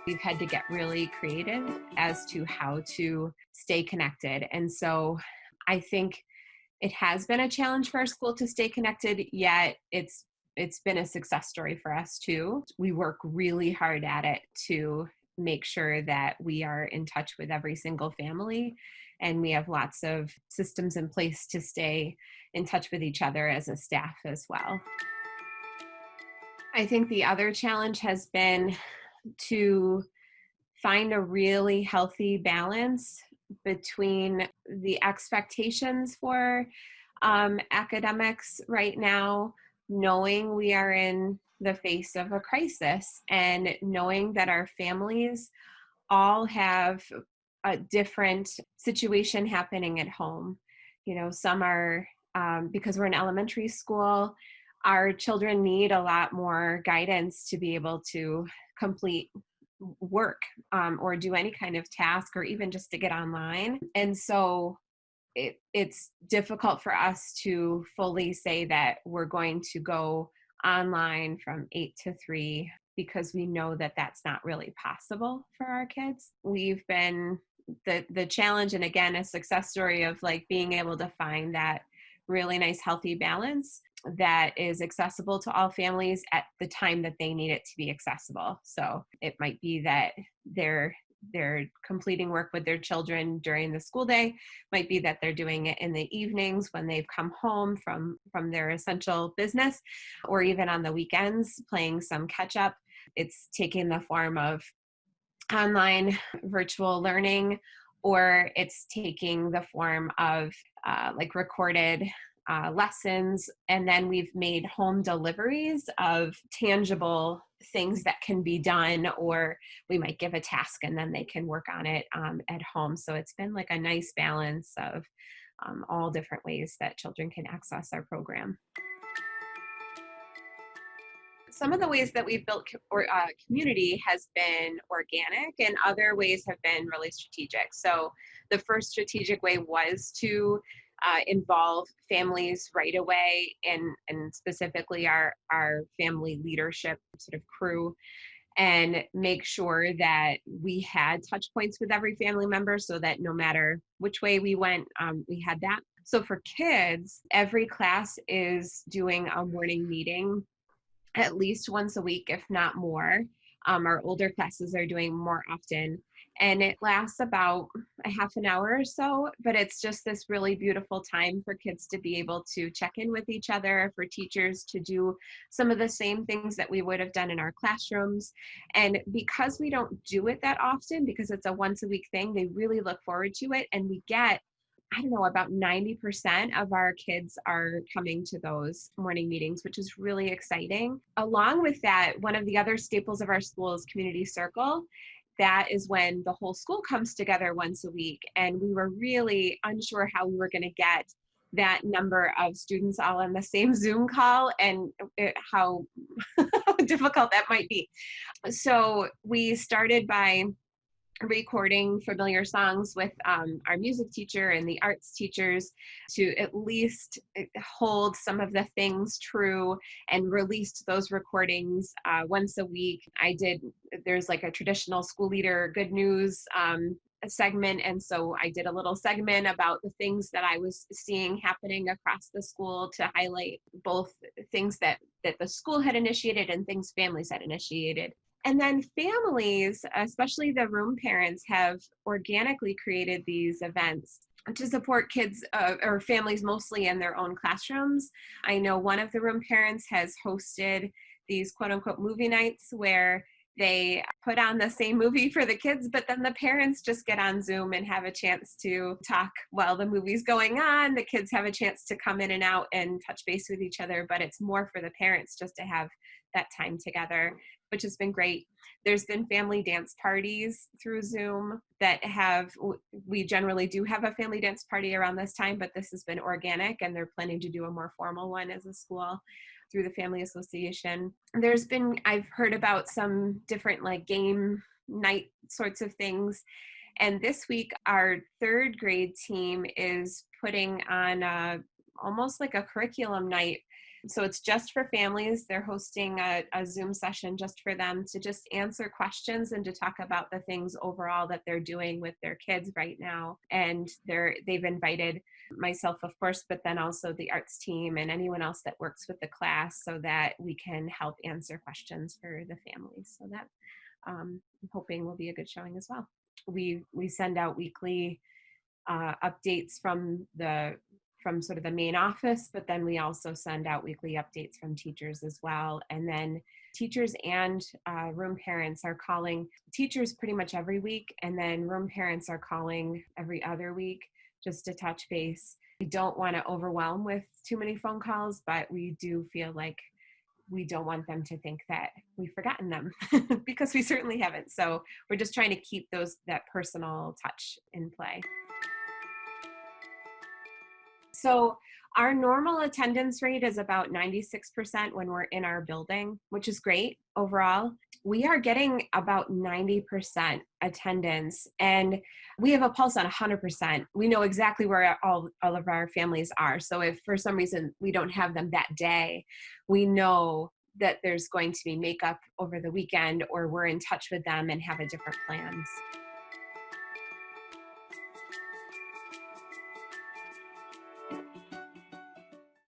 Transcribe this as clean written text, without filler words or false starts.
We've had to get really creative as to how to stay connected. And so I think it has been a challenge for our school to stay connected, yet it's been a success story for us too. We work really hard at it to make sure that we are in touch with every single family, and we have lots of systems in place to stay in touch with each other as a staff as well. I think the other challenge has been to find a really healthy balance between the expectations for academics right now, knowing we are in the face of a crisis and knowing that our families all have a different situation happening at home. Some are, because we're in elementary school, our children need a lot more guidance to be able to complete work or do any kind of task or even just to get online. And so it's difficult for us to fully say that we're going to go online from 8 to 3 because we know that that's not really possible for our kids. We've been the challenge, and again, a success story of like being able to find that really nice healthy balance that is accessible to all families at the time that they need it to be accessible. So it might be that they're completing work with their children during the school day, might be that they're doing it in the evenings when they've come home from their essential business, or even on the weekends playing some catch up. It's taking the form of online virtual learning, or it's taking the form of like recorded lessons. And then we've made home deliveries of tangible things that can be done, or we might give a task and then they can work on it at home. So it's been like a nice balance of all different ways that children can access our program. Some of the ways that we've built community has been organic, and other ways have been really strategic. So the first strategic way was to involve families right away, and specifically our family leadership sort of crew, and make sure that we had touch points with every family member so that no matter which way we went, we had that. So for kids, every class is doing a morning meeting at least once a week, if not more. Our older classes are doing more often, and it lasts about a half an hour or so, but it's just this really beautiful time for kids to be able to check in with each other, for teachers to do some of the same things that we would have done in our classrooms. And because we don't do it that often, because it's a once a week thing, they really look forward to it, and we get, I don't know, about 90% of our kids are coming to those morning meetings, which is really exciting. Along with that, one of the other staples of our school is Community Circle. That is when the whole school comes together once a week. And we were really unsure how we were going to get that number of students all on the same Zoom call, and how difficult that might be. So we started by recording familiar songs with our music teacher and the arts teachers to at least hold some of the things true, and released those recordings once a week. There's like a traditional school leader good news segment, and so I did a little segment about the things that I was seeing happening across the school to highlight both things that the school had initiated and things families had initiated. And then families, especially the room parents, have organically created these events to support kids or families mostly in their own classrooms. I know one of the room parents has hosted these quote unquote movie nights where they put on the same movie for the kids, but then the parents just get on Zoom and have a chance to talk while the movie's going on. The kids have a chance to come in and out and touch base with each other, but it's more for the parents just to have that time together, which has been great. There's been family dance parties through Zoom we generally do have a family dance party around this time, but this has been organic, and they're planning to do a more formal one as a school through the Family Association. I've heard about some different like game night sorts of things. And this week, our third grade team is putting on almost like a curriculum night So it's just for families. They're hosting a Zoom session just for them to just answer questions and to talk about the things overall that they're doing with their kids right now. And they've invited myself, of course, but then also the arts team and anyone else that works with the class so that we can help answer questions for the families. So that I'm hoping will be a good showing as well. We send out weekly updates from sort of the main office, but then we also send out weekly updates from teachers as well. And then teachers and room parents are calling teachers pretty much every week, and then room parents are calling every other week just to touch base. We don't want to overwhelm with too many phone calls, but we do feel like we don't want them to think that we've forgotten them because we certainly haven't. So we're just trying to keep that personal touch in play. So our normal attendance rate is about 96% when we're in our building, which is great overall. We are getting about 90% attendance, and we have a pulse on 100%. We know exactly where all of our families are. So if for some reason we don't have them that day, we know that there's going to be makeup over the weekend, or we're in touch with them and have a different plans.